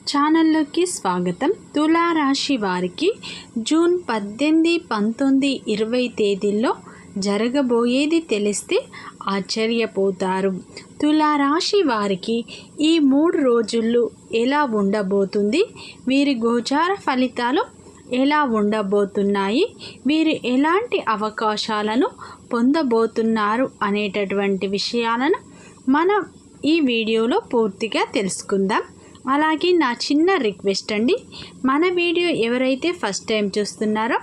ఛానల్లోకి స్వాగతం. తులారాశి వారికి జూన్ 18, 19, 20 తేదీల్లో జరగబోయేది తెలిస్తే ఆశ్చర్యపోతారు. తులారాశి వారికి ఈ 3 రోజుల్లో ఎలా ఉండబోతుంది, వీరి గోచార ఫలితాలు ఎలా ఉండబోతున్నాయి, వీరు ఎలాంటి అవకాశాలను పొందబోతున్నారు అనేటటువంటి విషయాలను మనం ఈ వీడియోలో పూర్తిగా తెలుసుకుందాం. అలాగే నా చిన్న రిక్వెస్ట్ అండి, మన వీడియో ఎవరైతే ఫస్ట్ టైం చూస్తున్నారో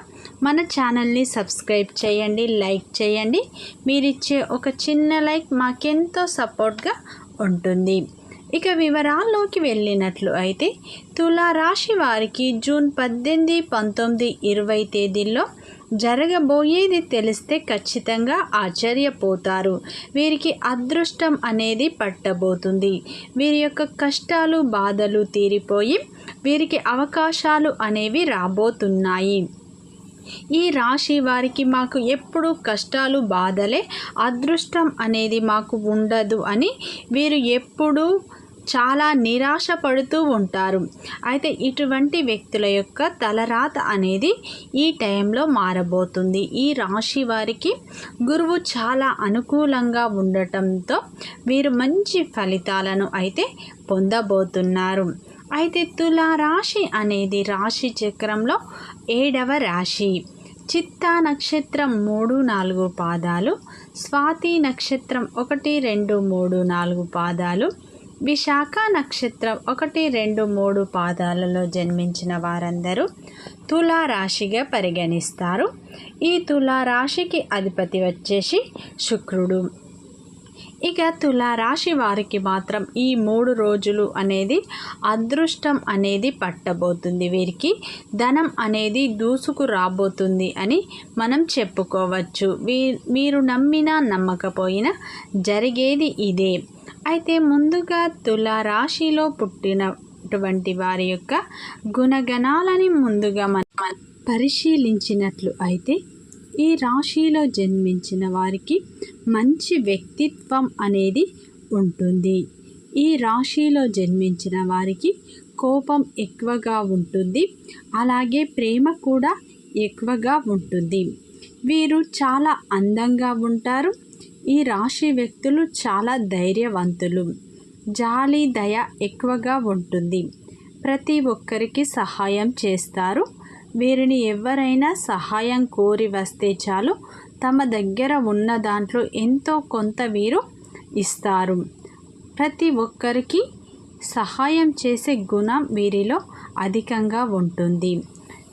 మన ఛానల్ని సబ్స్క్రైబ్ చేయండి, లైక్ చేయండి. మీరిచ్చే ఒక చిన్న లైక్ మాకెంతో సపోర్ట్గా ఉంటుంది. ఇక వివరాల్లోకి వెళ్ళినట్లు అయితే తులారాశి వారికి జూన్ 18, 19, 20 తేదీల్లో జరగబోయేది తెలిస్తే ఖచ్చితంగా ఆశ్చర్యపోతారు. వీరికి అదృష్టం అనేది పట్టబోతుంది. వీరి యొక్క కష్టాలు బాధలు తీరిపోయి వీరికి అవకాశాలు అనేవి రాబోతున్నాయి. ఈ రాశి వారికి మాకు ఎప్పుడు కష్టాలు బాధలే, అదృష్టం అనేది మాకు ఉండదు అని వీరు ఎప్పుడూ చాలా నిరాశ పడుతూ ఉంటారు. అయితే ఇటువంటి వ్యక్తుల యొక్క తలరాత అనేది ఈ టైంలో మారబోతుంది. ఈ రాశి వారికి గురువు చాలా అనుకూలంగా ఉండటంతో వీరు మంచి ఫలితాలను అయితే పొందబోతున్నారు. అయితే తులారాశి అనేది రాశి చక్రంలో 7వ రాశి. చిత్తా నక్షత్రం 3, 4 పాదాలు, స్వాతి నక్షత్రం 1, 2, 3, 4 పాదాలు, విశాఖ నక్షత్రం 1, 2, 3 పాదాలలో జన్మించిన వారందరూ తులారాశిగా పరిగణిస్తారు. ఈ తులారాశికి అధిపతి వచ్చేసి శుక్రుడు. ఇక తులారాశి వారికి మాత్రం ఈ 3 రోజులు అనేది అదృష్టం అనేది పట్టబోతుంది. వీరికి ధనం అనేది దూసుకు రాబోతుంది అని మనం చెప్పుకోవచ్చు. మీరు నమ్మినా నమ్మకపోయినా జరిగేది ఇదే. అయితే ముందుగా తులారాశిలో పుట్టినటువంటి వారి యొక్క గుణగణాలని ముందుగా మనం పరిశీలించినట్లు అయితే ఈ రాశిలో జన్మించిన వారికి మంచి వ్యక్తిత్వం అనేది ఉంటుంది. ఈ రాశిలో జన్మించిన వారికి కోపం ఎక్కువగా ఉంటుంది, అలాగే ప్రేమ కూడా ఎక్కువగా ఉంటుంది. వీరు చాలా అందంగా ఉంటారు. ఈ రాశి వ్యక్తులు చాలా ధైర్యవంతులు, జాలి దయ ఎక్కువగా ఉంటుంది. ప్రతి ఒక్కరికి సహాయం చేస్తారు. వీరిని ఎవరైనా సహాయం కోరి వస్తే చాలు, తమ దగ్గర ఉన్న దాంట్లో ఎంతో కొంత వీరు ఇస్తారు. ప్రతి ఒక్కరికి సహాయం చేసే గుణం వీరిలో అధికంగా ఉంటుంది.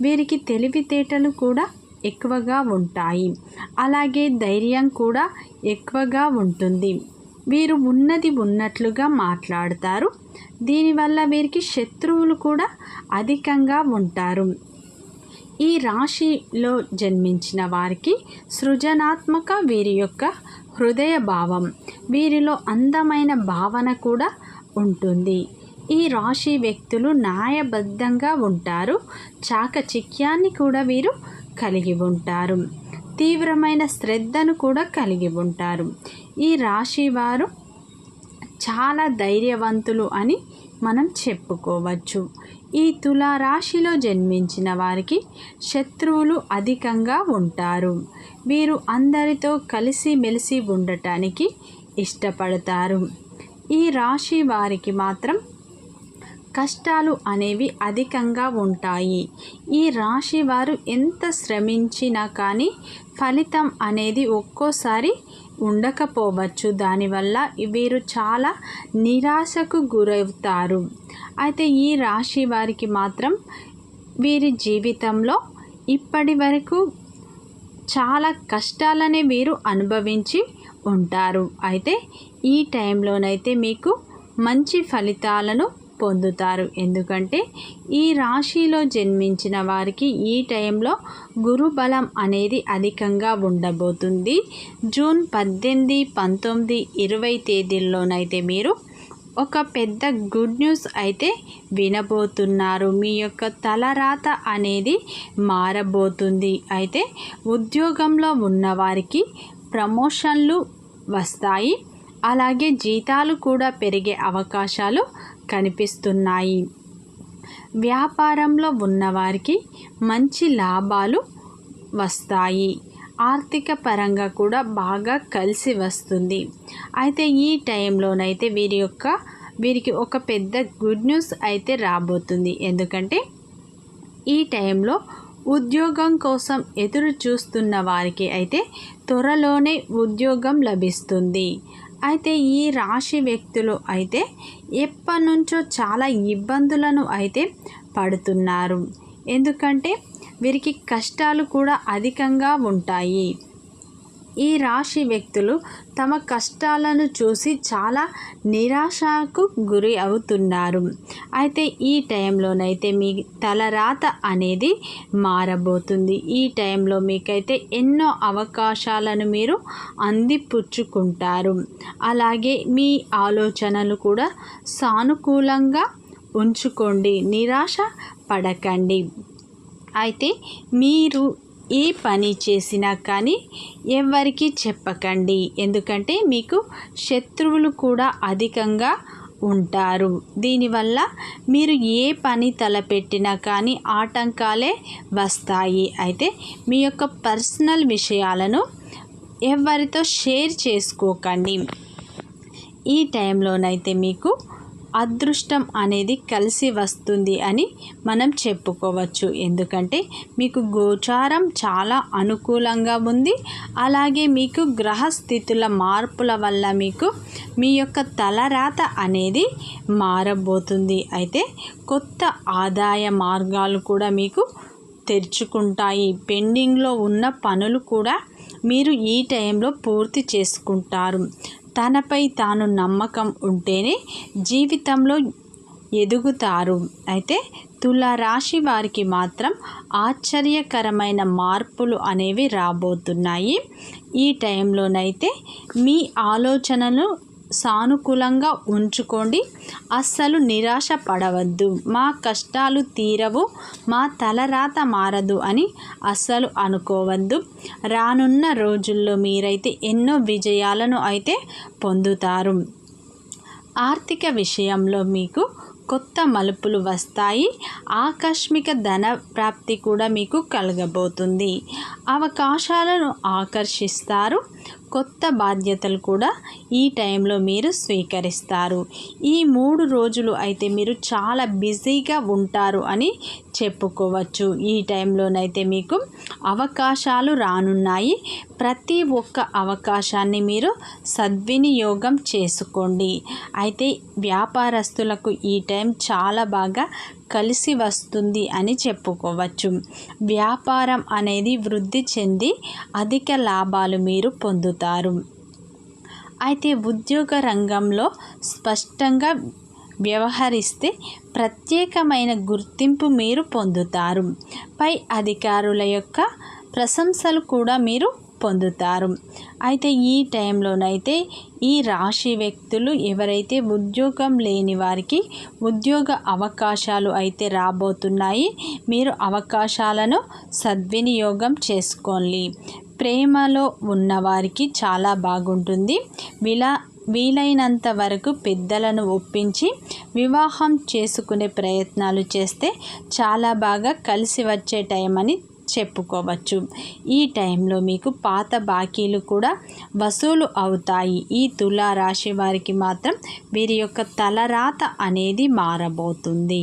వీరికి తెలివితేటలు కూడా ఎక్కువగా ఉంటాయి, అలాగే ధైర్యం కూడా ఎక్కువగా ఉంటుంది. వీరు ఉన్నది ఉన్నట్లుగా మాట్లాడతారు. దీనివల్ల వీరికి శత్రువులు కూడా అధికంగా ఉంటారు. ఈ రాశిలో జన్మించిన వారికి సృజనాత్మక వీరి యొక్క హృదయ భావం, వీరిలో అందమైన భావన కూడా ఉంటుంది. ఈ రాశి వ్యక్తులు న్యాయబద్ధంగా ఉంటారు. చాకచక్యాన్ని కూడా వీరు కలిగి ఉంటారు. తీవ్రమైన శ్రద్ధను కూడా కలిగి ఉంటారు. ఈ రాశి వారు చాలా ధైర్యవంతులు అని మనం చెప్పుకోవచ్చు. ఈ తులారాశిలో జన్మించిన వారికి శత్రువులు అధికంగా ఉంటారు. వీరు అందరితో కలిసిమెలిసి ఉండటానికి ఇష్టపడతారు. ఈ రాశి వారికి మాత్రం కష్టాలు అనేవి అధికంగా ఉంటాయి. ఈ రాశి వారు ఎంత శ్రమించినా కానీ ఫలితం అనేది ఒక్కోసారి ఉండకపోవచ్చు. దానివల్ల వీరు చాలా నిరాశకు గురవుతారు. అయితే ఈ రాశి వారికి మాత్రం వీరి జీవితంలో ఇప్పటి వరకు చాలా కష్టాలనే వీరు అనుభవించి ఉంటారు. అయితే ఈ టైంలోనైతే మీకు మంచి ఫలితాలను పొందుతారు. ఎందుకంటే ఈ రాశిలో జన్మించిన వారికి ఈ టైంలో గురు బలం అనేది అధికంగా ఉండబోతుంది. జూన్ 18, 19, 20 తేదీల్లోనైతే మీరు ఒక పెద్ద గుడ్ న్యూస్ అయితే వినబోతున్నారు. మీ యొక్క తలరాత అనేది మారబోతుంది. అయితే ఉద్యోగంలో ఉన్నవారికి ప్రమోషన్లు వస్తాయి, అలాగే జీతాలు కూడా పెరిగే అవకాశాలు కనిపిస్తున్నాయి. వ్యాపారంలో ఉన్నవారికి మంచి లాభాలు వస్తాయి. ఆర్థిక పరంగా కూడా బాగా కలిసి వస్తుంది. అయితే ఈ టైంలోనైతే వీరికి ఒక పెద్ద గుడ్ న్యూస్ అయితే రాబోతుంది. ఎందుకంటే ఈ టైంలో ఉద్యోగం కోసం ఎదురు చూస్తున్న వారికి అయితే త్వరలోనే ఉద్యోగం లభిస్తుంది. అయితే ఈ రాశి వ్యక్తులు అయితే ఎప్పటి నుంచో చాలా ఇబ్బందులను అయితే పడుతున్నారు. ఎందుకంటే వీరికి కష్టాలు కూడా అధికంగా ఉంటాయి. ఈ రాశి వ్యక్తులు తమ కష్టాలను చూసి చాలా నిరాశకు గురి అవుతున్నారు. అయితే ఈ టైంలోనైతే మీ తలరాత అనేది మారబోతుంది. ఈ టైంలో మీకైతే ఎన్నో అవకాశాలను మీరు అందిపుచ్చుకుంటారు. అలాగే మీ ఆలోచనలు కూడా సానుకూలంగా ఉంచుకోండి, నిరాశ పడకండి. అయితే మీరు ఏ పని చేసినా కానీ ఎవరికి చెప్పకండి. ఎందుకంటే మీకు శత్రువులు కూడా అధికంగా ఉంటారు. దీనివల్ల మీరు ఏ పని తలపెట్టినా కానీ ఆటంకాలే వస్తాయి. అయితే మీ యొక్క పర్సనల్ విషయాలను ఎవరితో షేర్ చేసుకోకండి. ఈ టైంలోనైతే మీకు అదృష్టం అనేది కలిసి వస్తుంది అని మనం చెప్పుకోవచ్చు. ఎందుకంటే మీకు గోచారం చాలా అనుకూలంగా ఉంది. అలాగే మీకు గ్రహస్థితుల మార్పుల వల్ల మీకు మీ యొక్క తలరాత అనేది మారబోతుంది. అయితే కొత్త ఆదాయ మార్గాలు కూడా మీకు తెరుచుకుంటాయి. పెండింగ్లో ఉన్న పనులు కూడా మీరు ఈ టైంలో పూర్తి చేసుకుంటారు. తనపై తాను నమ్మకం ఉంటేనే జీవితంలో ఎదుగుతారు. అయితే తులారాశి వారికి మాత్రం ఆశ్చర్యకరమైన మార్పులు అనేవి రాబోతున్నాయి. ఈ టైంలోనైతే మీ ఆలోచనలు సానుకూలంగా ఉంచుకోండి. అస్సలు నిరాశ పడవద్దు. మా కష్టాలు తీరవు, మా తలరాత మారదు అని అస్సలు అనుకోవద్దు. రానున్న రోజుల్లో మీరైతే ఎన్నో విజయాలను అయితే పొందుతారు. ఆర్థిక విషయంలో మీకు కొత్త మలుపులు వస్తాయి. ఆకస్మిక ధన ప్రాప్తి కూడా మీకు కలగబోతుంది. అవకాశాలను ఆకర్షిస్తారు. కొత్త బాధ్యతలు కూడా ఈ టైంలో మీరు స్వీకరిస్తారు. ఈ 3 రోజులు అయితే మీరు చాలా బిజీగా ఉంటారు అని చెప్పుకోవచ్చు. ఈ టైంలోనైతే మీకు అవకాశాలు రానున్నాయి. ప్రతి ఒక్క అవకాశాన్ని మీరు సద్వినియోగం చేసుకోండి. అయితే వ్యాపారస్తులకు ఈ టైం చాలా బాగా కలిసి వస్తుంది అని చెప్పుకోవచ్చు. వ్యాపారం అనేది వృద్ధి చెంది అధిక లాభాలు మీరు పొందుతారు. అయితే ఉద్యోగ రంగంలో స్పష్టంగా వ్యవహరిస్తే ప్రత్యేకమైన గుర్తింపు మీరు పొందుతారు. పై అధికారుల యొక్క ప్రశంసలు కూడా మీరు పొందుతారు. అయితే ఈ టైంలోనైతే ఈ రాశి వ్యక్తులు ఎవరైతే ఉద్యోగం లేని వారికి ఉద్యోగ అవకాశాలు అయితే రాబోతున్నాయి. మీరు అవకాశాలను సద్వినియోగం చేసుకోండి. ప్రేమలో ఉన్నవారికి చాలా బాగుంటుంది. వీలైనంత వరకు పెద్దలను ఒప్పించి వివాహం చేసుకునే ప్రయత్నాలు చేస్తే చాలా బాగా కలిసి వచ్చే టైం అని చెప్పుకోవచ్చు. ఈ టైంలో మీకు పాత బాకీలు కూడా వసూలు అవుతాయి. ఈ తులారాశి వారికి మాత్రం వీరి యొక్క తలరాత అనేది మారబోతుంది.